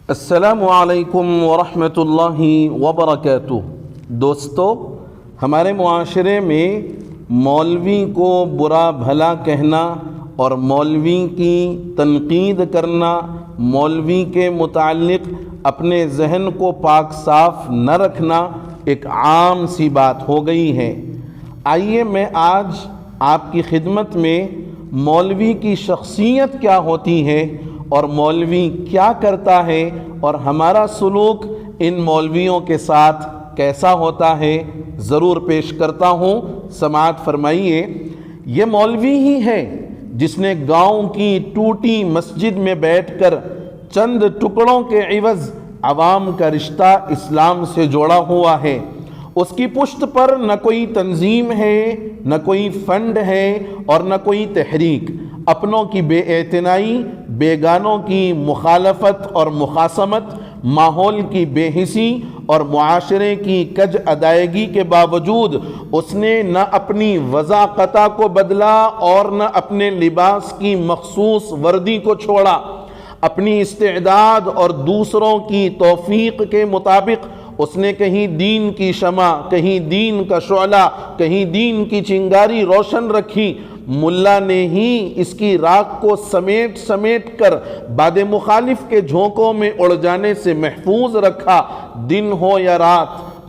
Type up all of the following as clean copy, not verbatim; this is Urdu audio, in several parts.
السلام علیکم ورحمۃ اللہ وبرکاتہ۔ دوستو، ہمارے معاشرے میں مولوی کو برا بھلا کہنا اور مولوی کی تنقید کرنا، مولوی کے متعلق اپنے ذہن کو پاک صاف نہ رکھنا ایک عام سی بات ہو گئی ہے۔ آئیے میں آج آپ کی خدمت میں مولوی کی شخصیت کیا ہوتی ہے اور مولوی کیا کرتا ہے اور ہمارا سلوک ان مولویوں کے ساتھ کیسا ہوتا ہے ضرور پیش کرتا ہوں، سماعت فرمائیے۔ یہ مولوی ہی ہے جس نے گاؤں کی ٹوٹی مسجد میں بیٹھ کر چند ٹکڑوں کے عوض عوام کا رشتہ اسلام سے جوڑا ہوا ہے۔ اس کی پشت پر نہ کوئی تنظیم ہے، نہ کوئی فنڈ ہے اور نہ کوئی تحریک۔ اپنوں کی بے اعتنائی، بیگانوں کی مخالفت اور مخاصمت، ماحول کی بے حسی اور معاشرے کی کج ادائیگی کے باوجود اس نے نہ اپنی وضاقتہ کو بدلا اور نہ اپنے لباس کی مخصوص وردی کو چھوڑا۔ اپنی استعداد اور دوسروں کی توفیق کے مطابق اس نے کہیں دین کی شمع، کہیں دین کا شعلہ، کہیں دین کی چنگاری روشن رکھی۔ ملا نے ہی اس کی راکھ کو سمیٹ سمیٹ کر باد مخالف کے جھونکوں میں اڑ جانے سے محفوظ رکھا۔ دن ہو یا رات،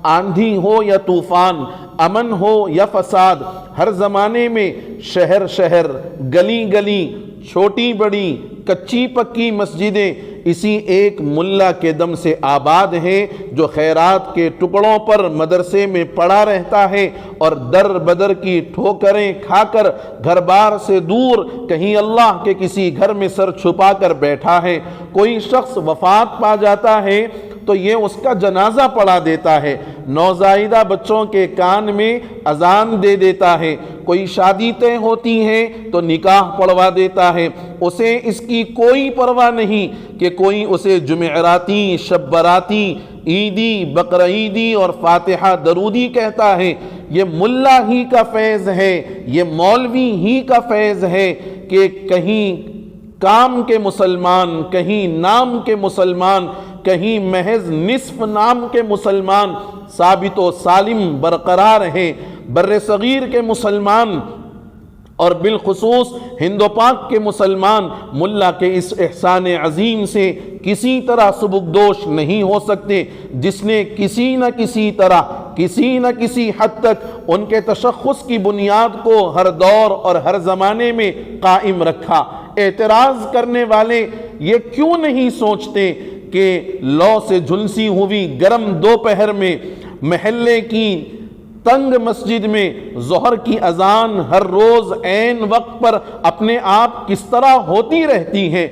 آندھی ہو یا طوفان، امن ہو یا فساد، ہر زمانے میں شہر شہر، گلی گلی، چھوٹی بڑی، کچی پکی مسجدیں اسی ایک ملا کے دم سے آباد ہیں، جو خیرات کے ٹکڑوں پر مدرسے میں پڑا رہتا ہے اور در بدر کی ٹھوکریں کھا کر گھر بار سے دور کہیں اللہ کے کسی گھر میں سر چھپا کر بیٹھا ہے۔ کوئی شخص وفات پا جاتا ہے تو یہ اس کا جنازہ پڑھا دیتا ہے، نوزائیدہ بچوں کے کان میں اذان دے دیتا ہے، کوئی شادی طے ہوتی ہے تو نکاح پڑھوا دیتا ہے۔ اسے اس کی کوئی پرواہ نہیں کہ کوئی اسے جمعراتی، شب براتی، عیدی، بقرعیدی اور فاتحہ درودی کہتا ہے۔ یہ ملا ہی کا فیض ہے، یہ مولوی ہی کا فیض ہے کہ کہیں کام کے مسلمان، کہیں نام کے مسلمان، کہیں محض نصف نام کے مسلمان ثابت و سالم برقرار ہیں۔ بر صغیر کے مسلمان اور بالخصوص ہند و پاک کے مسلمان ملا کے اس احسان عظیم سے کسی طرح سبکدوش نہیں ہو سکتے، جس نے کسی نہ کسی طرح، کسی نہ کسی حد تک ان کے تشخص کی بنیاد کو ہر دور اور ہر زمانے میں قائم رکھا۔ اعتراض کرنے والے یہ کیوں نہیں سوچتے کہ لو سے جھلسی ہوئی گرم دوپہر میں محلے کی تنگ مسجد میں ظہر کی اذان ہر روز عین وقت پر اپنے آپ کس طرح ہوتی رہتی ہے؟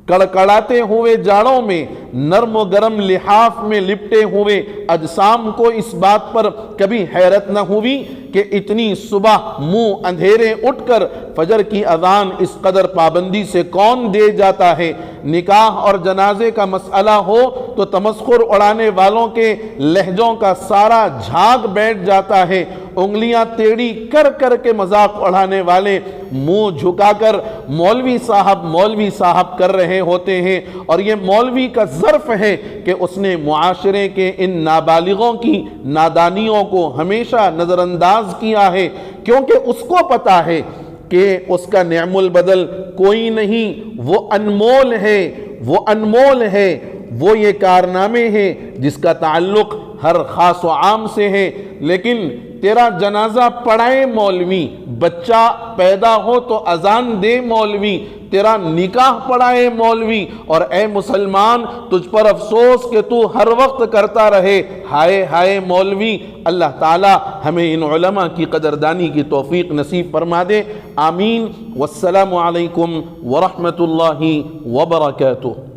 کڑکڑاتے ہوئے جاڑوں میں نرم و گرم لحاف میں لپٹے ہوئے اجسام کو اس بات پر کبھی حیرت نہ ہوئی کہ اتنی صبح منہ اندھیرے اٹھ کر فجر کی اذان اس قدر پابندی سے کون دے جاتا ہے؟ نکاح اور جنازے کا مسئلہ ہو تو تمسخر اڑانے والوں کے لہجوں کا سارا جھاگ بیٹھ جاتا ہے۔ انگلیاں ٹیڑھی کر کر کے مذاق اڑانے والے منہ جھکا کر مولوی صاحب کر رہے ہوتے ہیں، اور یہ مولوی کا ظرف ہے کہ اس نے معاشرے کے ان نابالغوں کی نادانیوں کو ہمیشہ نظر انداز کیا ہے، کیونکہ اس کو پتا ہے کہ اس کا نعم البدل کوئی نہیں، وہ انمول ہے، وہ یہ کارنامے ہیں جس کا تعلق ہر خاص و عام سے ہے۔ لیکن تیرا جنازہ پڑھائے مولوی، بچہ پیدا ہو تو اذان دے مولوی، تیرا نکاح پڑھائے مولوی، اور اے مسلمان تجھ پر افسوس کہ تو ہر وقت کرتا رہے ہائے ہائے مولوی۔ اللہ تعالی ہمیں ان علماء کی قدردانی کی توفیق نصیب فرما دے، آمین۔ والسلام علیکم ورحمۃ اللہ وبرکاتہ۔